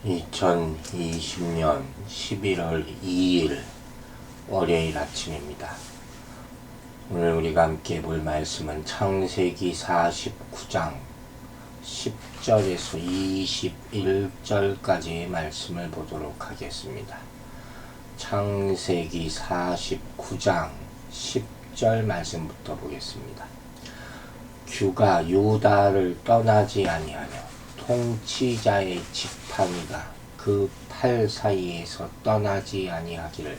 2020년 11월 2일 월요일 아침입니다. 오늘 우리가 함께 볼 말씀은 창세기 49장 10절에서 21절까지의 말씀을 보도록 하겠습니다. 창세기 49장 10절 말씀부터 보겠습니다. 규가 유다를 떠나지 아니하며 통치자의 지팡이가 그 팔 사이에서 떠나지 아니하기를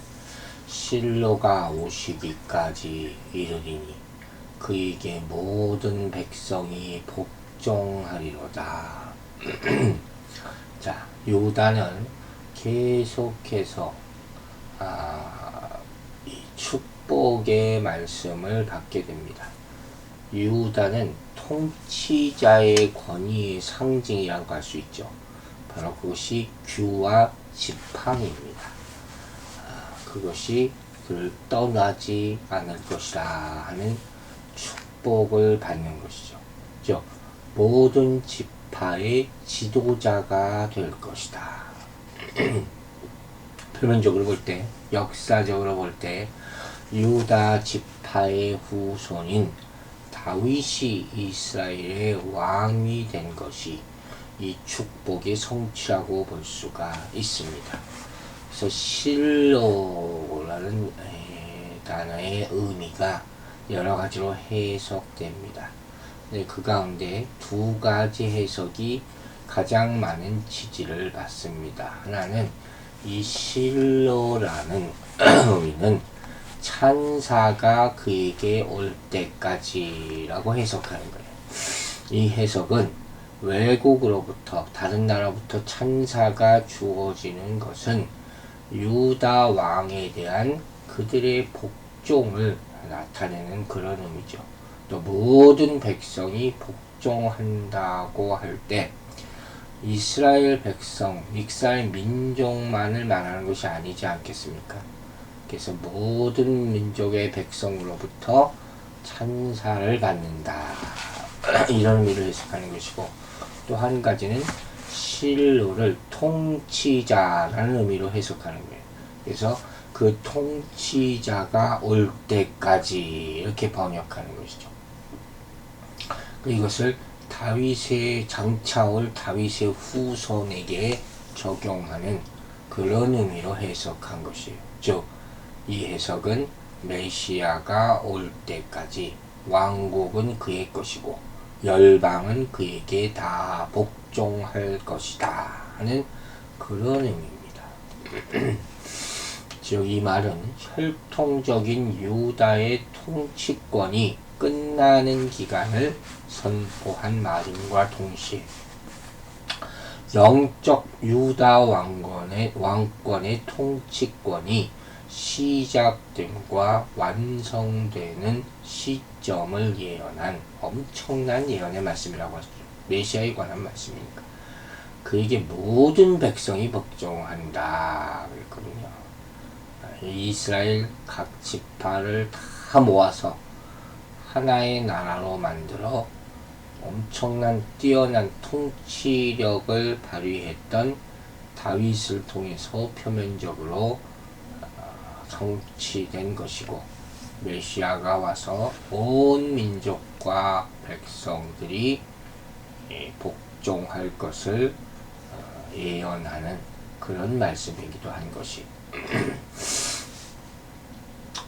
실로가 오시기까지 이르리니 그에게 모든 백성이 복종하리로다. 자, 유다는 계속해서 이 축복의 말씀을 받게 됩니다. 유다는 통치자의 권위의 상징이라고 할 수 있죠. 바로 그것이 규와 지팡이입니다. 그것이 그를 떠나지 않을 것이라 하는 축복을 받는 것이죠. 즉 모든 지파의 지도자가 될 것이다. 표면적으로 볼 때, 역사적으로 볼 때 유다 지파의 후손인 다윗이 이스라엘의 왕이 된 것이 이 축복의 성취라고 볼 수가 있습니다. 그래서 실로라는 단어의 의미가 여러 가지로 해석됩니다. 네, 그 가운데 두 가지 해석이 가장 많은 지지를 받습니다. 하나는 이 실로라는 의미는 찬사가 그에게 올 때까지라고 해석하는 거예요. 이 해석은 외국으로부터 다른 나라부터 찬사가 주어지는 것은 유다 왕에 대한 그들의 복종을 나타내는 그런 의미죠. 또 모든 백성이 복종한다고 할 때 이스라엘 백성, 이스라엘 민족만을 말하는 것이 아니지 않겠습니까? 그래서 모든 민족의 백성으로부터 찬사를 받는다. 이런 의미를 해석하는 것이고, 또 한 가지는 실로를 통치자라는 의미로 해석하는 거예요. 그래서 그 통치자가 올 때까지 이렇게 번역하는 것이죠. 이것을 다윗의 장차올 다윗의 후손에게 적용하는 그런 의미로 해석한 것이에요. 즉 이 해석은 메시아가 올 때까지 왕국은 그의 것이고 열방은 그에게 다 복종할 것이다 하는 그런 의미입니다. 즉 이 말은 혈통적인 유다의 통치권이 끝나는 기간을 선포한 말임과 동시에 영적 유다 왕권의 통치권이 시작됨과 완성되는 시점을 예언한 엄청난 예언의 말씀이라고 하죠. 메시아에 관한 말씀이니까. 그에게 모든 백성이 복종한다 그랬거든요. 이스라엘 각 지파를 다 모아서 하나의 나라로 만들어 엄청난 뛰어난 통치력을 발휘했던 다윗을 통해서 표면적으로 성취된 것이고, 메시아가 와서 온 민족과 백성들이 복종할 것을 예언하는 그런 말씀이기도 한 것이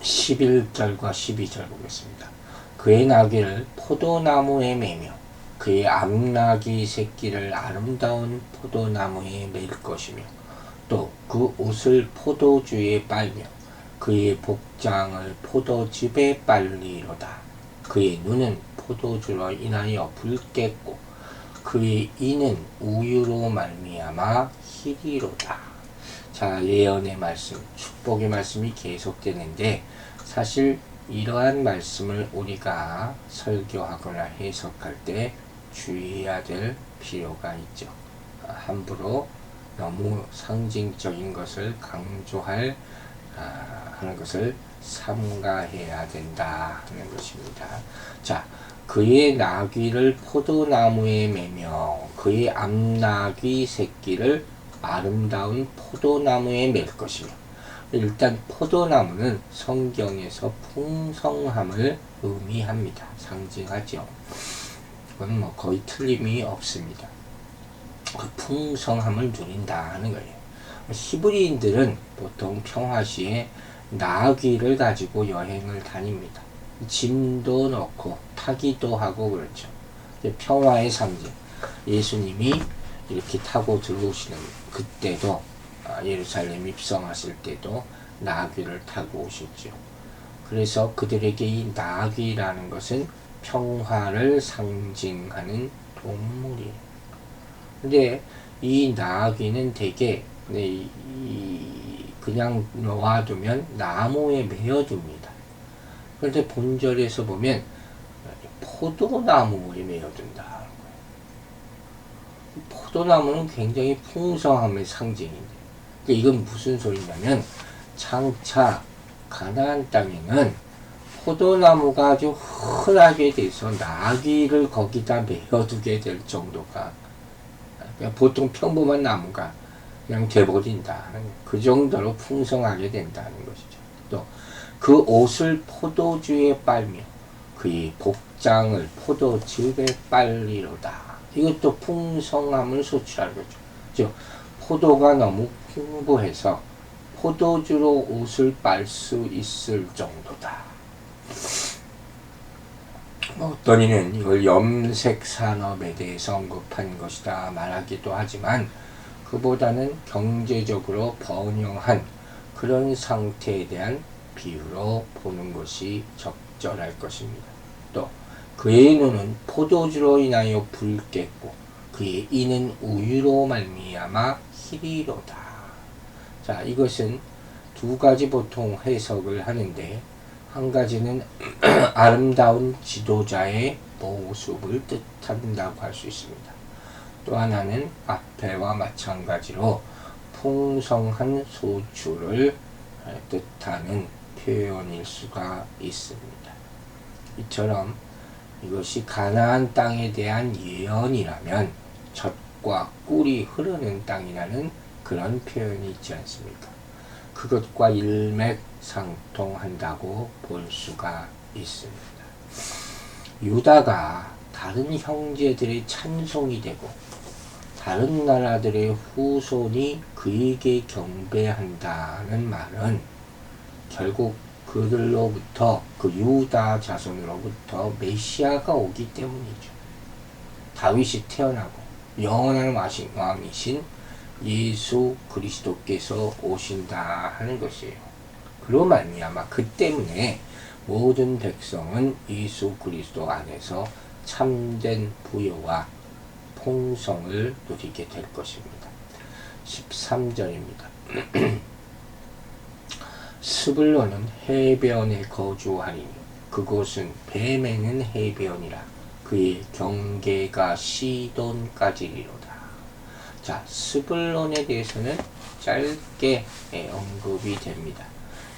11절과 12절 보겠습니다. 그의 나귀를 포도나무에 매며 그의 암나귀 새끼를 아름다운 포도나무에 맬 것이며 또 그 옷을 포도주에 빨며 그의 복장을 포도즙에 빨리로다. 그의 눈은 포도주로 인하여 붉겠고 그의 이는 우유로 말미암아 희리로다. 자, 예언의 말씀, 축복의 말씀이 계속되는데 사실 이러한 말씀을 우리가 설교하거나 해석할 때 주의해야 될 필요가 있죠. 함부로 너무 상징적인 것을 강조할 하는 것을 삼가해야 된다 하는 것입니다. 자, 그의 나귀를 포도나무에 매며 그의 암나귀 새끼를 아름다운 포도나무에 맬 것이며, 일단 포도나무는 성경에서 풍성함을 의미합니다. 상징하죠. 그건 뭐 거의 틀림이 없습니다. 그 풍성함을 누린다 하는 거예요. 히브리인들은 보통 평화시에 나귀를 가지고 여행을 다닙니다. 짐도 넣고 타기도 하고 그렇죠. 평화의 상징. 예수님이 이렇게 타고 들어오시는 그때도 예루살렘 입성하실 때도 나귀를 타고 오셨죠. 그래서 그들에게 이 나귀라는 것은 평화를 상징하는 동물이에요. 근데 이 나귀는 되게 그냥 놓아두면 나무에 매어둡니다. 그런데 본절에서 보면 포도나무에 매어둔다. 포도나무는 굉장히 풍성함의 상징인데, 이건 무슨 소리냐면 장차 가나안 땅에는 포도나무가 아주 흔하게 돼서 나귀를 거기다 매어두게 될 정도가, 그냥 보통 평범한 나무가 그냥 돼버린다. 그 정도로 풍성하게 된다는 것이죠. 또 그 옷을 포도주에 빨며 그의 복장을 포도즙에 빨리로다. 이것도 풍성함을 소출하는 거죠. 즉 포도가 너무 풍부해서 포도주로 옷을 빨 수 있을 정도다. 어떤 이는 이걸 염색 산업에 대해서 언급한 것이다 말하기도 하지만, 그보다는 경제적으로 번영한 그런 상태에 대한 비유로 보는 것이 적절할 것입니다. 또 그의 눈은 포도주로 인하여 붉겠고 그의 이는 우유로 말미암아 희리로다. 자, 이것은 두 가지 보통 해석을 하는데, 한 가지는 아름다운 지도자의 모습을 뜻한다고 할 수 있습니다. 또 하나는 앞에와 마찬가지로 풍성한 소출을 뜻하는 표현일 수가 있습니다. 이처럼 이것이 가나안 땅에 대한 예언이라면 젖과 꿀이 흐르는 땅이라는 그런 표현이 있지 않습니까? 그것과 일맥상통한다고 볼 수가 있습니다. 유다가 다른 형제들의 찬송이 되고 다른 나라들의 후손이 그에게 경배한다는 말은 결국 그들로부터, 그 유다 자손으로부터 메시아가 오기 때문이죠. 다윗이 태어나고 영원한 왕이신 예수 그리스도께서 오신다 하는 것이에요. 그로 말미암아 그 때문에 모든 백성은 예수 그리스도 안에서 참된 부여와 풍성을 누리게 될 것입니다. 13절입니다. 스불론은 해변에 거주하리니 그곳은 뱀에는 해변이라 그의 경계가 시돈까지리로다. 자, 스불론에 대해서는 짧게 언급이 됩니다.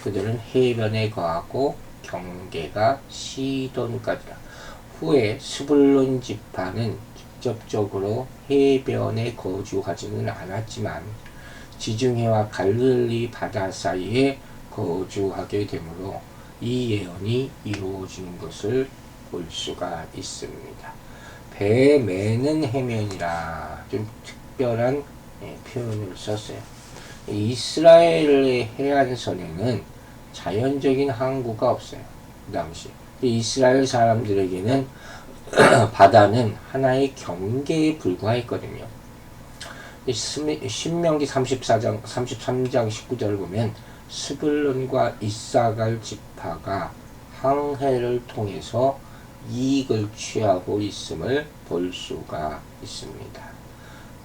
그들은 해변에 거하고 경계가 시돈까지라. 후에 스불론 지파는 직접적으로 해변에 거주하지는 않았지만 지중해와 갈릴리 바다 사이에 거주하게 되므로 이 예언이 이루어지는 것을 볼 수가 있습니다. 배에 매는 해면이라 좀 특별한 표현을 썼어요. 이스라엘의 해안선에는 자연적인 항구가 없어요. 그 당시 이스라엘 사람들에게는 바다는 하나의 경계에 불과했거든요. 신명기 33장 19절을 보면 스불론과 이사갈 지파가 항해를 통해서 이익을 취하고 있음을 볼 수가 있습니다.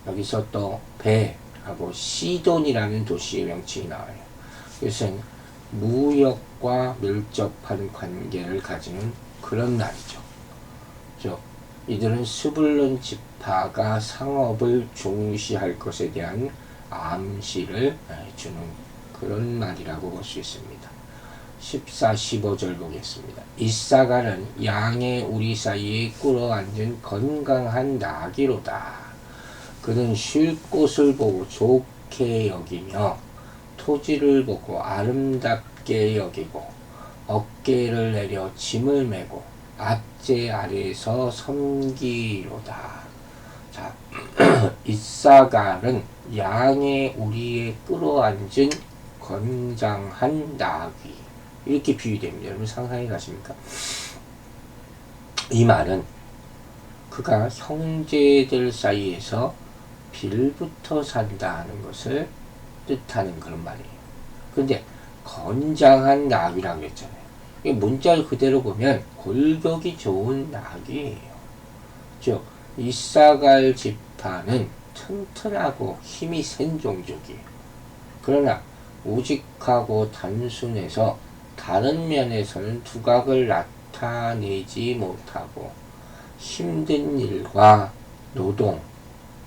여기서 또 배하고 시돈이라는 도시의 명칭이 나와요. 이것은 무역과 밀접한 관계를 가지는 그런 나라죠. 이들은 스불론 지파가 상업을 중시할 것에 대한 암시를 주는 그런 말이라고 볼 수 있습니다. 14, 15절 보겠습니다. 이사갈은 양의 우리 사이에 꿇어앉은 건강한 나귀로다. 그는 쉴 곳을 보고 좋게 여기며 토지를 보고 아름답게 여기고 어깨를 내려 짐을 메고 압제 아래에서 섬기로다. 자, 이사갈은 양의 우리에 끌어앉은 건장한 나귀, 이렇게 비유됩니다. 여러분 상상해 가십니까? 이 말은 그가 형제들 사이에서 빌부터 산다는 것을 뜻하는 그런 말이에요. 근데 건장한 나귀라고 했잖아요. 이 문자를 그대로 보면 골격이 좋은 나귀예요. 즉 이사갈 지파는 튼튼하고 힘이 센 종족이에요. 그러나 우직하고 단순해서 다른 면에서는 두각을 나타내지 못하고 힘든 일과 노동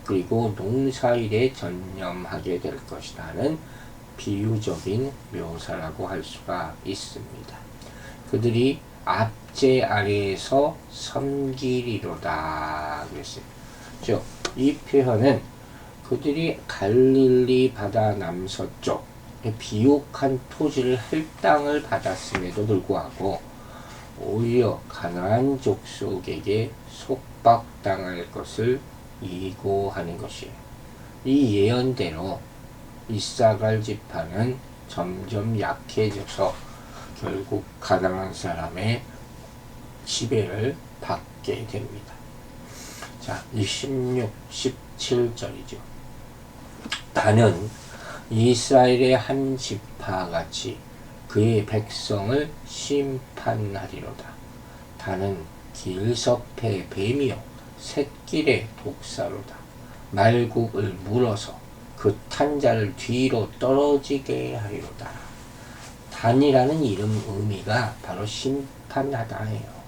그리고 농사일에 전념하게 될 것이라는 비유적인 묘사라고 할 수가 있습니다. 그들이 압제 아래에서 섬기리로다 그랬어요. 즉, 이 표현은 그들이 갈릴리 바다 남서쪽 비옥한 토지를 할당을 받았음에도 불구하고 오히려 가나안 족속에게 속박당할 것을 예고하는 것이에요. 이 예언대로 이사갈 지파는 점점 약해져서 결국 가나안 사람의 지배를 받게 됩니다. 자, 16, 17절이죠. 나는 이스라엘의 한 지파같이 그의 백성을 심판하리로다. 다는 길섭의 뱀이요 샛길의 독사로다. 말국을 물어서 그 탄자를 뒤로 떨어지게 하리로다. 단이라는 이름 의미가 바로 심판하다예요.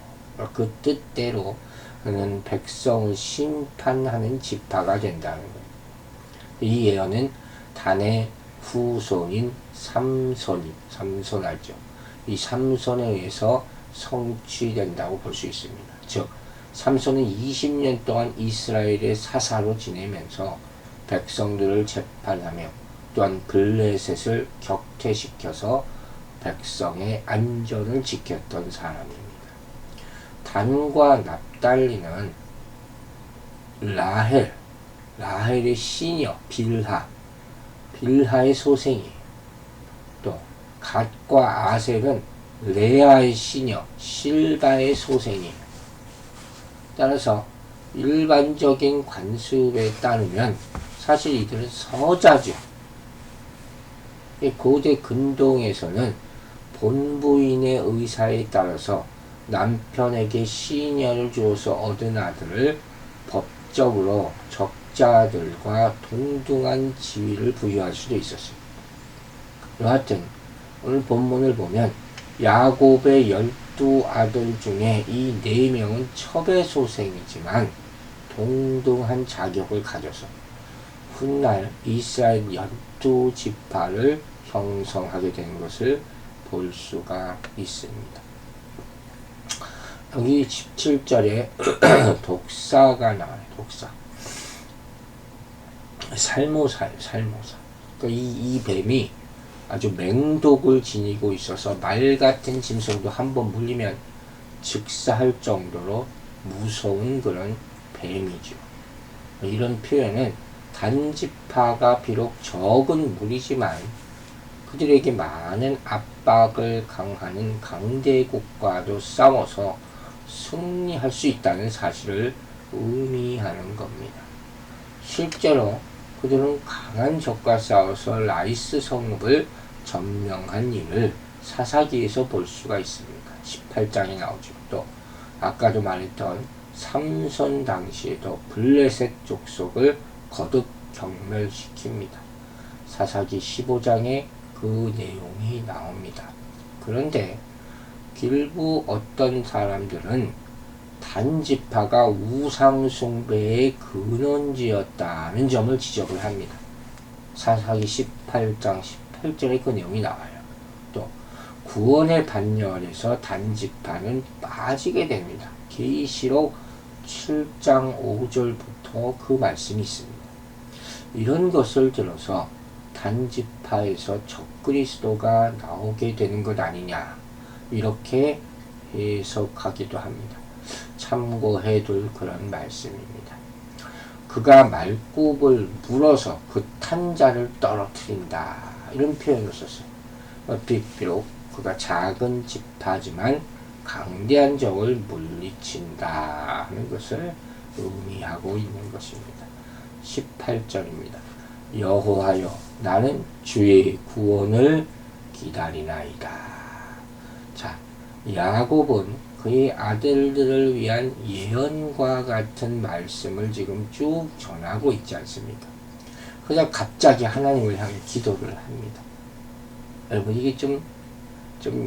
그 뜻대로 그는 백성을 심판하는 지파가 된다는 거예요. 이 예언은 단의 후손인 삼손 알죠? 이 삼손에 의해서 성취된다고 볼 수 있습니다. 즉 삼손은 20년 동안 이스라엘의 사사로 지내면서 백성들을 재판하며 또한 블레셋을 격퇴시켜서 백성의 안전을 지켰던 사람입니다. 단과 납달리는 라헬의 시녀 빌하의 소생이에요. 또 갓과 아셀은 레아의 시녀 실바의 소생이에요. 따라서 일반적인 관습에 따르면 사실 이들은 서자죠. 고대 근동에서는 본부인의 의사에 따라서 남편에게 시녀를 주어서 얻은 아들을 법적으로 적자들과 동등한 지위를 부여할 수도 있었어요. 여하튼 오늘 본문을 보면 야곱의 12아들 중에 이 4명은 첩의 동등한 자격을 가져서 훗날 이스라엘 12지파를 형성하게 된 것을 볼 수가 있습니다. 여기 17절에 독사가 나와요. 독사. 살모사예요. 살모사. 그러니까 이 뱀이 아주 맹독을 지니고 있어서 말 같은 짐승도 한번 물리면 즉사할 정도로 무서운 그런 뱀이죠. 이런 표현은 단지파가 비록 적은 무리지만 그들에게 많은 압박을 강하는 강대국과도 싸워서 승리할 수 있다는 사실을 의미하는 겁니다. 실제로 그들은 강한 적과 싸워서 라이스 성읍을 점령한 일을 사사기에서 볼 수가 있습니다. 18장에 나오죠. 또 아까도 말했던 삼손 당시에도 블레셋 족속을 거듭 경멸시킵니다. 사사기 15장에 그 내용이 나옵니다. 그런데 일부 어떤 사람들은 단지파가 우상숭배의 근원지였다는 점을 지적을 합니다. 사사기 18장 18절에 그 내용이 나와요. 또 구원의 반열에서 단지파는 빠지게 됩니다. 계시록 7장 5절부터 그 말씀이 있습니다. 이런 것을 들어서 단지파에서 적그리스도가 나오게 되는 것 아니냐, 이렇게 해석하기도 합니다. 참고해둘 그런 말씀입니다. 그가 말굽을 물어서 그 탄자를 떨어뜨린다, 이런 표현을 썼어요. 비록 그가 작은 지파지만 강대한 적을 물리친다 하는 것을 의미하고 있는 것입니다. 18절입니다. 여호와여, 나는 주의 구원을 기다리나이다. 자, 야곱은 그의 아들들을 위한 예언과 같은 말씀을 지금 쭉 전하고 있지 않습니까? 그냥 갑자기 하나님을 향해 기도를 합니다. 여러분, 이게 좀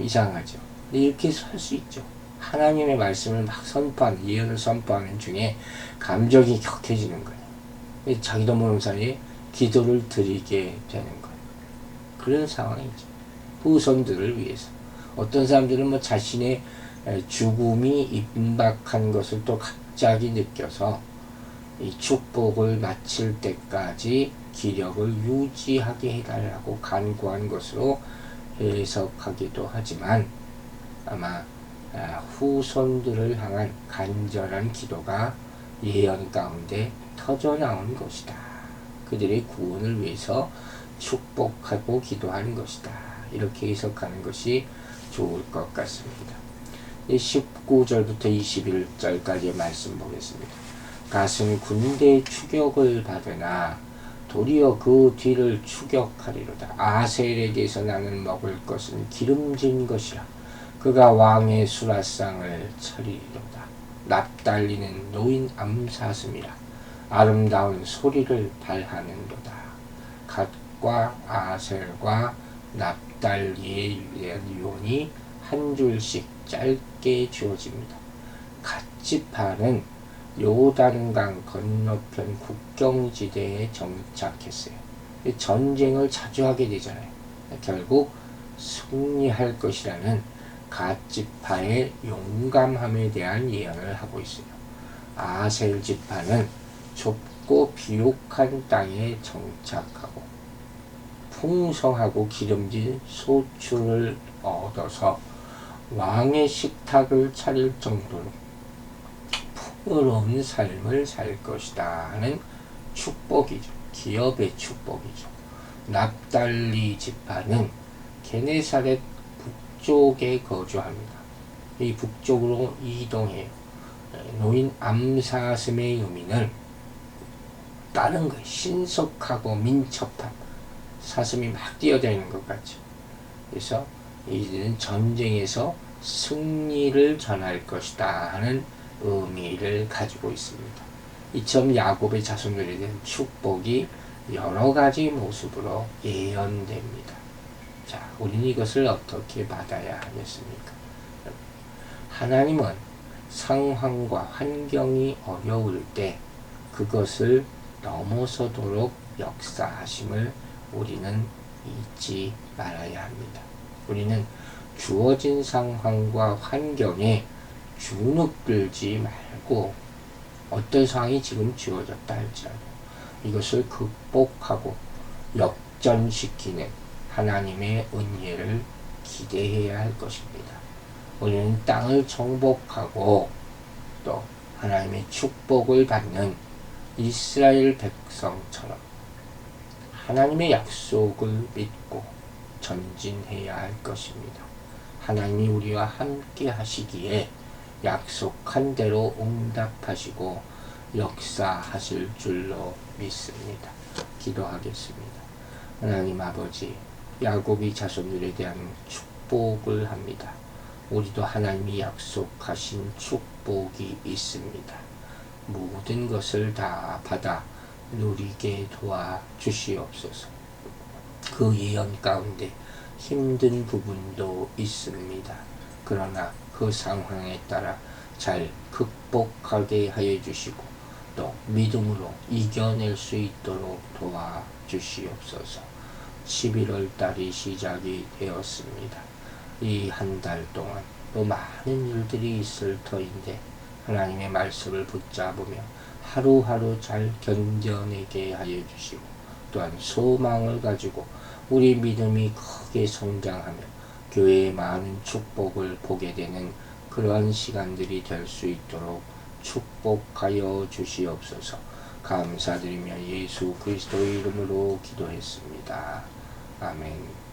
이상하죠. 근데 이렇게 할 수 있죠. 하나님의 말씀을 막 선포하는, 예언을 선포하는 중에 감정이 격해지는 거예요. 자기도 모르는 사이에 기도를 드리게 되는 거예요. 그런 상황이죠. 후손들을 위해서. 어떤 사람들은 뭐 자신의 죽음이 임박한 것을 또 갑자기 느껴서 이 축복을 마칠 때까지 기력을 유지하게 해달라고 간구한 것으로 해석하기도 하지만, 아마 후손들을 향한 간절한 기도가 예언 가운데 터져나온 것이다. 그들의 구원을 위해서 축복하고 기도하는 것이다. 이렇게 해석하는 것이 좋을 것 같습니다. 19절부터 21절까지의 말씀 보겠습니다. 갓은 군대 추격을 받으나 도리어 그 뒤를 추격하리로다. 아셀에게서 나는 먹을 것은 기름진 것이라. 그가 왕의 수라상을 차리리로다. 납달리는 노인 암사슴이라. 아름다운 소리를 발하는도다. 갓과 아셀과 납달리의 유언이 한 줄씩 짧게 주어집니다. 갓지파는 요단강 건너편 국경지대에 정착했어요. 전쟁을 자주 하게 되잖아요. 결국 승리할 것이라는 갓지파의 용감함에 대한 예언을 하고 있어요. 아셀 지파는 좁고 비옥한 땅에 정착하고 풍성하고 기름진 소출을 얻어서 왕의 식탁을 차릴 정도로 풍요로운 삶을 살 것이다 하는 축복이죠. 기업의 축복이죠. 납달리 지파는 게네사렛 북쪽에 거주합니다. 이 북쪽으로 이동해요. 노인 암사슴의 의미는 다른 거예요. 신속하고 민첩한 사슴이 막 뛰어다니는 것 같죠. 그래서 이들은 전쟁에서 승리를 전할 것이다 하는 의미를 가지고 있습니다. 이처럼 야곱의 자손들에 대한 축복이 여러 가지 모습으로 예언됩니다. 자, 우리는 이것을 어떻게 받아야 하겠습니까? 하나님은 상황과 환경이 어려울 때 그것을 넘어서도록 역사하심을 우리는 잊지 말아야 합니다. 우리는 주어진 상황과 환경에 주눅들지 말고, 어떤 상황이 지금 주어졌다 할지라도 이것을 극복하고 역전시키는 하나님의 은혜를 기대해야 할 것입니다. 우리는 땅을 정복하고 또 하나님의 축복을 받는 이스라엘 백성처럼 하나님의 약속을 믿고 전진해야 할 것입니다. 하나님이 우리와 함께 하시기에 약속한 대로 응답하시고 역사하실 줄로 믿습니다. 기도하겠습니다. 하나님 아버지, 야곱이 자손들에 대한 축복을 합니다. 우리도 하나님이 약속하신 축복이 있습니다. 모든 것을 다 받아 누리게 도와주시옵소서. 그 예언 가운데 힘든 부분도 있습니다. 그러나 그 상황에 따라 잘 극복하게 하여 주시고 또 믿음으로 이겨낼 수 있도록 도와주시옵소서. 11월 달이 시작이 되었습니다. 이 한 달 동안 또 많은 일들이 있을 터인데 하나님의 말씀을 붙잡으며 하루하루 잘 견뎌내게 하여 주시고 또한 소망을 가지고 우리 믿음이 크게 성장하며 교회의 많은 축복을 보게 되는 그러한 시간들이 될 수 있도록 축복하여 주시옵소서. 감사드리며 예수 그리스도의 이름으로 기도했습니다. 아멘.